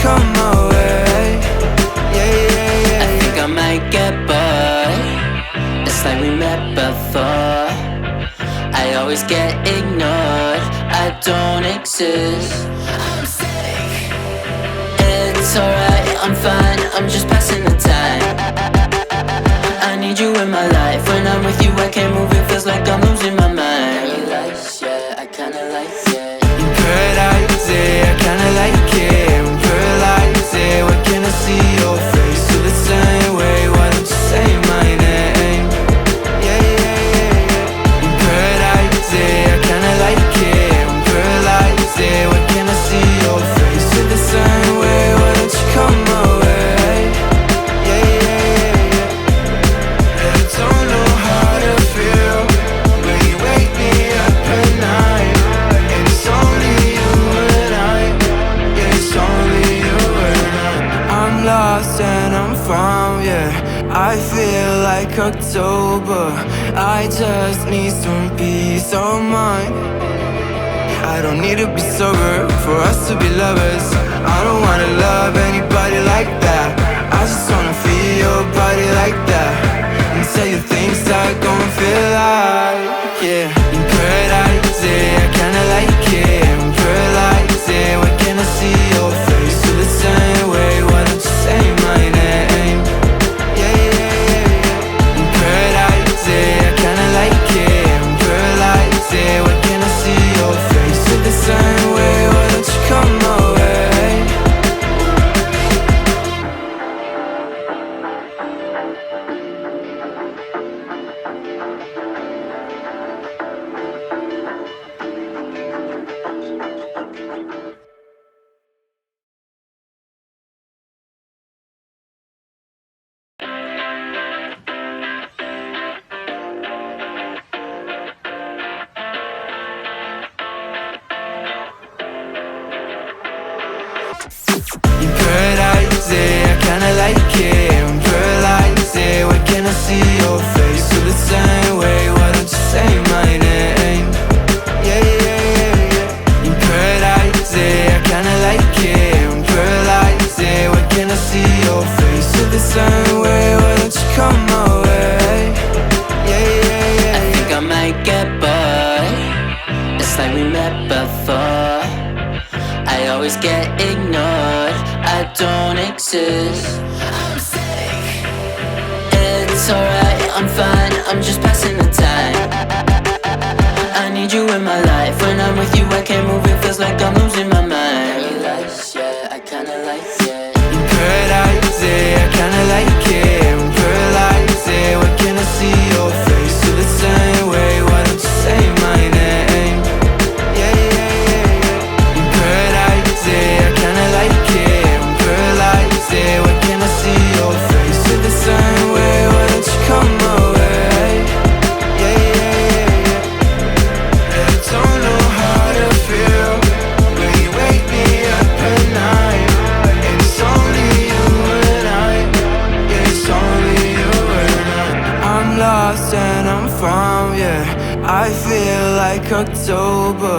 come my way? I think I might get bored. It's like we met before. I always get ignored. I don't exist. I'm sick. It's alright, I'm fine. I'm just passing the time. I need you in my life. When I'm with you I can't move. It feels like I'm losing my mind. Paradise, yeah, I kinda like it. Paradise, yeah, I kinda like it. Paradise, yeah, why can't I see your face? Feel the same way, why don't you say my name? Paradise, yeah, I kinda like it. Paradise, yeah, why can't I see your face? Feel the same way, why don't you come my way? I don't know how to feel when you wake me up at night. And it's only you and I. Yeah, it's only you and I. I'm lost and I'm found, yeah. I feel like October. I just need some peace of mind. I don't need to be sober for us to be lovers. I don't wanna love anybody like that. I just wanna feel your body like that and tell you things that gon' feel like, yeah. In paradise, yeah, I kinda like it. In paradise, yeah, why can't I see your face? Feel the same way, why don't you say my name? In paradise, yeah, I kinda like it. In paradise, yeah, why can't I see your face? Feel the same way, why don't you come my way? In paradise, yeah, I kinda like it. In paradise, yeah, why can't I see your face? Feel the same way, why don't you say my name? In paradise, yeah, I kinda like it. In paradise, yeah, why can't I see your face? Feel the same way, why don't you come my way? I think I might get bored. It's like we met before. I always get ignored. I don't exist. I'm sick. It's alright, I'm fine. I'm just passing the time. I need you in my life. When I'm with you I can't move. It feels like I'm losing my mind. Paradise, yeah, I kinda like it. In paradise, yeah, I kinda like it. In paradise, yeah, why can't I see your face? Feel the same way, why don't you say my name? In paradise, yeah, I kinda like it. In paradise, yeah, why can't I see your face? Feel the same way, why don't you come my way? I don't know how to feel when you wake me up at night. And it's only you and I. Yeah, it's only you and I. I'm lost and I'm found, yeah. I feel like October.